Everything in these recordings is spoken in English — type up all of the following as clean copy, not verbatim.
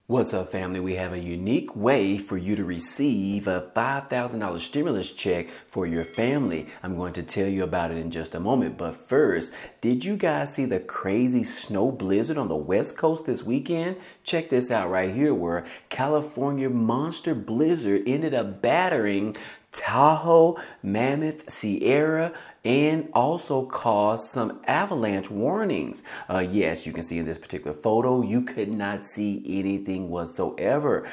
What's up, family? We have a unique way for you to receive a $5,000 stimulus check for your family. I'm going to tell you about it in just a moment. But first, did you guys see the crazy snow blizzard on the West Coast this weekend? Check this out right here, where California monster blizzard ended up battering Tahoe, Mammoth, Sierra, and also caused some avalanche warnings. Yes, you can see in this particular photo, you could not see anything whatsoever.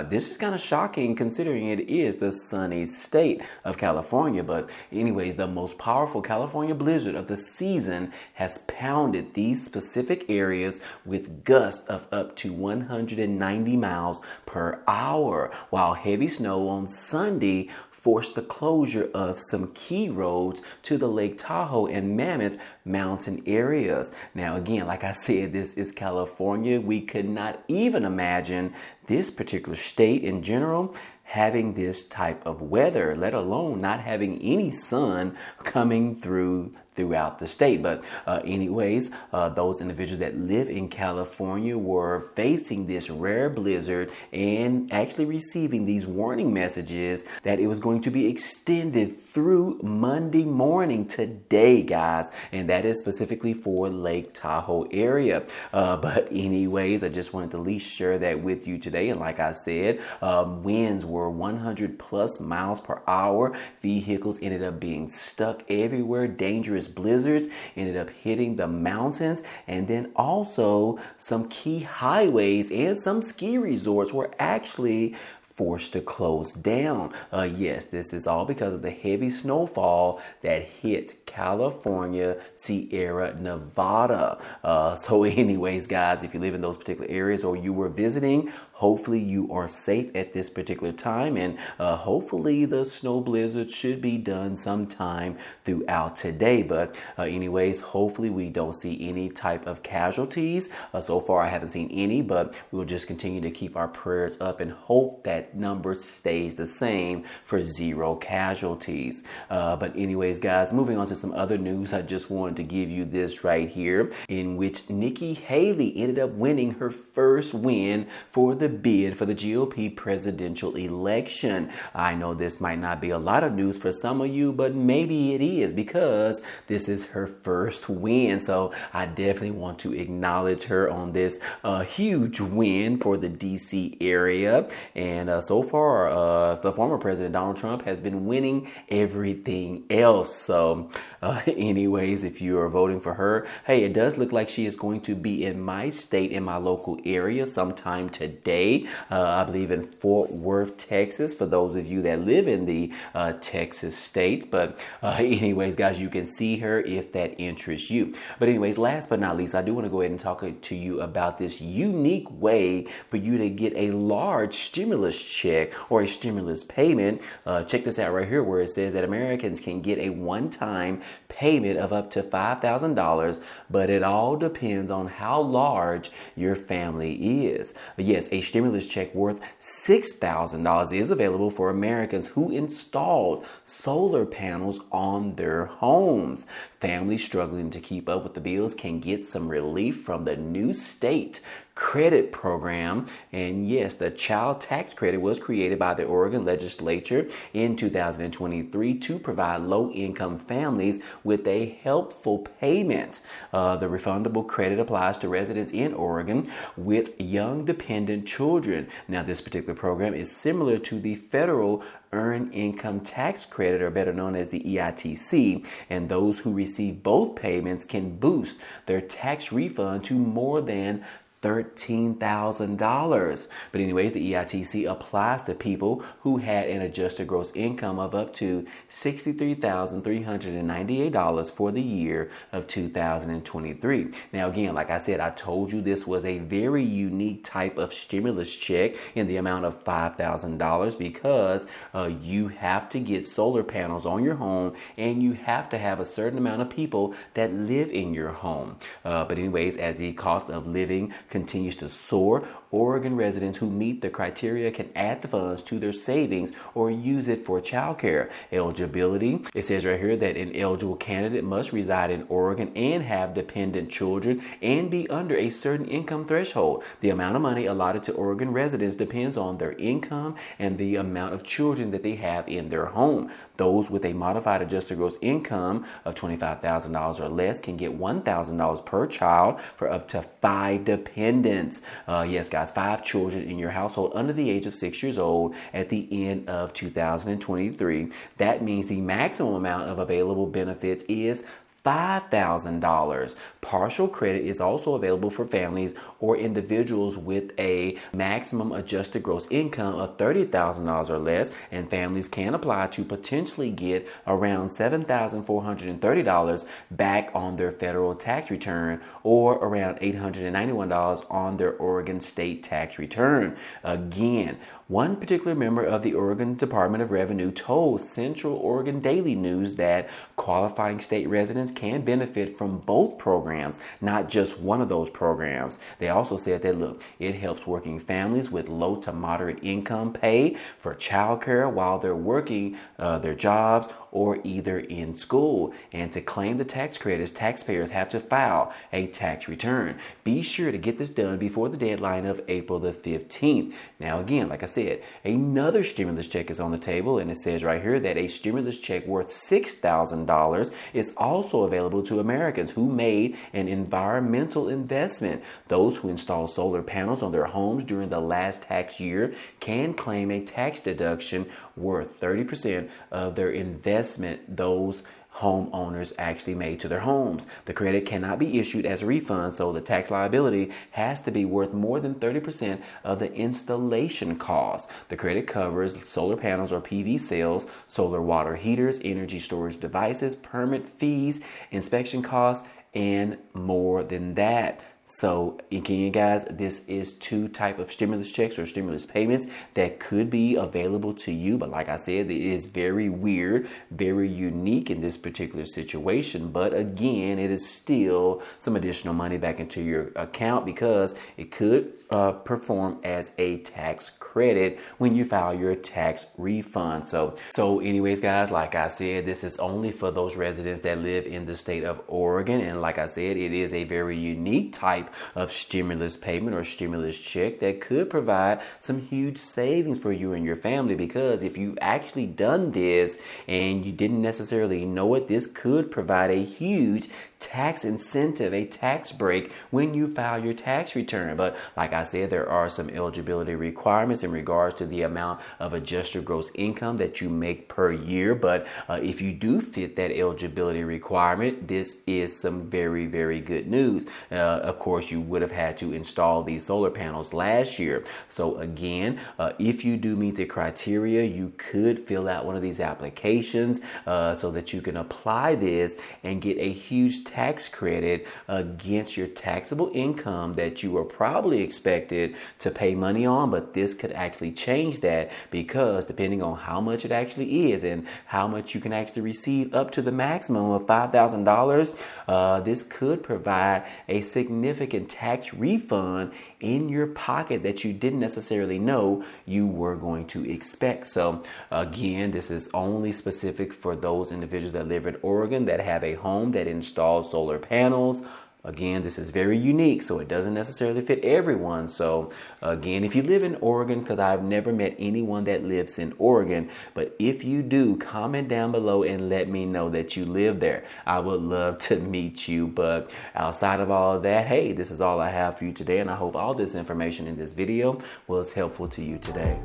This is kind of shocking considering it is the sunny state of California. But anyways, the most powerful California blizzard of the season has pounded these specific areas with gusts of up to 190 miles per hour, while heavy snow on Sunday forced the closure of some key roads to the Lake Tahoe and Mammoth mountain areas. Now, again, like I said, this is California. We could not even imagine this particular state in general having this type of weather, let alone not having any sun coming throughout the state. But anyways, those individuals that live in California were facing this rare blizzard and actually receiving these warning messages that it was going to be extended through Monday morning today, guys. And that is specifically for Lake Tahoe area. But anyways, I just wanted to at least share that with you today. And like I said, winds were 100 plus miles per hour. Vehicles ended up being stuck everywhere. Dangerous blizzards ended up hitting the mountains, and then also some key highways and some ski resorts were actually forced to close down. Yes, this is all because of the heavy snowfall that hit California, Sierra Nevada. So anyways, guys, if you live in those particular areas or you were visiting, hopefully you are safe at this particular time, and hopefully the snow blizzard should be done sometime throughout today. But anyways, hopefully we don't see any type of casualties. So far I haven't seen any, but we'll just continue to keep our prayers up and hope that number stays the same for 0 casualties. But anyways, guys, moving on to some other news, I just wanted to give you this right here, in which Nikki Haley ended up winning her first win for the bid for the GOP presidential election. I know this might not be a lot of news for some of you, but maybe it is, because this is her first win. So I definitely want to acknowledge her on this huge win for the DC area. And so far, the former president, Donald Trump, has been winning everything else. So anyways, if you are voting for her, hey, it does look like she is going to be in my state, in my local area sometime today. I believe in Fort Worth, Texas, for those of you that live in the Texas state. But anyways, guys, you can see her if that interests you. But anyways, last but not least, I do want to go ahead and talk to you about this unique way for you to get a large stimulus check or a stimulus payment. Check this out right here, where it says that Americans can get a one-time payment of up to $5,000, but it all depends on how large your family is. Yes, a stimulus check worth $6,000 is available for Americans who installed solar panels on their homes. Families struggling to keep up with the bills can get some relief from the new state credit program. And yes, the child tax credit was created by the Oregon legislature in 2023 to provide low-income families with a helpful payment. The refundable credit applies to residents in Oregon with young dependent children. Now, this particular program is similar to the federal Earned Income Tax Credit, or better known as the EITC, and those who receive both payments can boost their tax refund to more than $13,000. But anyways, the EITC applies to people who had an adjusted gross income of up to $63,398 for the year of 2023. Now, again, like I said, I told you this was a very unique type of stimulus check in the amount of $5,000, because you have to get solar panels on your home, and you have to have a certain amount of people that live in your home. But anyways, as the cost of living continues to soar, Oregon residents who meet the criteria can add the funds to their savings or use it for childcare. Eligibility, it says right here that an eligible candidate must reside in Oregon and have dependent children and be under a certain income threshold. The amount of money allotted to Oregon residents depends on their income and the amount of children that they have in their home. Those with a modified adjusted gross income of $25,000 or less can get $1,000 per child for up to 5 dependents. Yes, guys, 5 children in your household under the age of 6 years old at the end of 2023. That means the maximum amount of available benefits is $5,000. Partial credit is also available for families or individuals with a maximum adjusted gross income of $30,000 or less, and families can apply to potentially get around $7,430 back on their federal tax return or around $891 on their Oregon state tax return. Again, one particular member of the Oregon Department of Revenue told Central Oregon Daily News that qualifying state residents can benefit from both programs, not just one of those programs. They also said that, look, it helps working families with low to moderate income pay for childcare while they're working their jobs or either in school. And to claim the tax credits, taxpayers have to file a tax return. Be sure to get this done before the deadline of April the 15th. Now, again, like I said, another stimulus check is on the table, and it says right here that a stimulus check worth $6,000 is also available to Americans who made an environmental investment. Those who install solar panels on their homes during the last tax year can claim a tax deduction worth 30% of their investment those homeowners actually made to their homes. The credit cannot be issued as a refund, so the tax liability has to be worth more than 30% of the installation cost. The credit covers solar panels or PV cells, solar water heaters, energy storage devices, permit fees, inspection costs, and more than that. So again, guys, this is 2 types of stimulus checks or stimulus payments that could be available to you. But like I said, it is very weird, very unique in this particular situation. But again, it is still some additional money back into your account because it could perform as a tax credit when you file your tax refund. So anyways, guys, like I said, this is only for those residents that live in the state of Oregon. And like I said, it is a very unique type of stimulus payment or stimulus check that could provide some huge savings for you and your family, because if you've actually done this and you didn't necessarily know it, this could provide a huge tax incentive, a tax break when you file your tax return. But like I said, there are some eligibility requirements in regards to the amount of adjusted gross income that you make per year. But if you do fit that eligibility requirement, this is some very, very good news. Of course, you would have had to install these solar panels last year. So again, if you do meet the criteria, you could fill out one of these applications so that you can apply this and get a huge tax credit against your taxable income that you were probably expected to pay money on. But this could actually change that, because depending on how much it actually is and how much you can actually receive up to the maximum of $5,000, this could provide a significant tax refund in your pocket that you didn't necessarily know you were going to expect. So again, this is only specific for those individuals that live in Oregon that have a home that installs solar panels. Again, this is very unique, so it doesn't necessarily fit everyone. So again, if you live in Oregon, because I've never met anyone that lives in Oregon, but if you do, comment down below and let me know that you live there. I would love to meet you. But outside of all of that, hey, this is all I have for you today, and I hope all this information in this video was helpful to you today.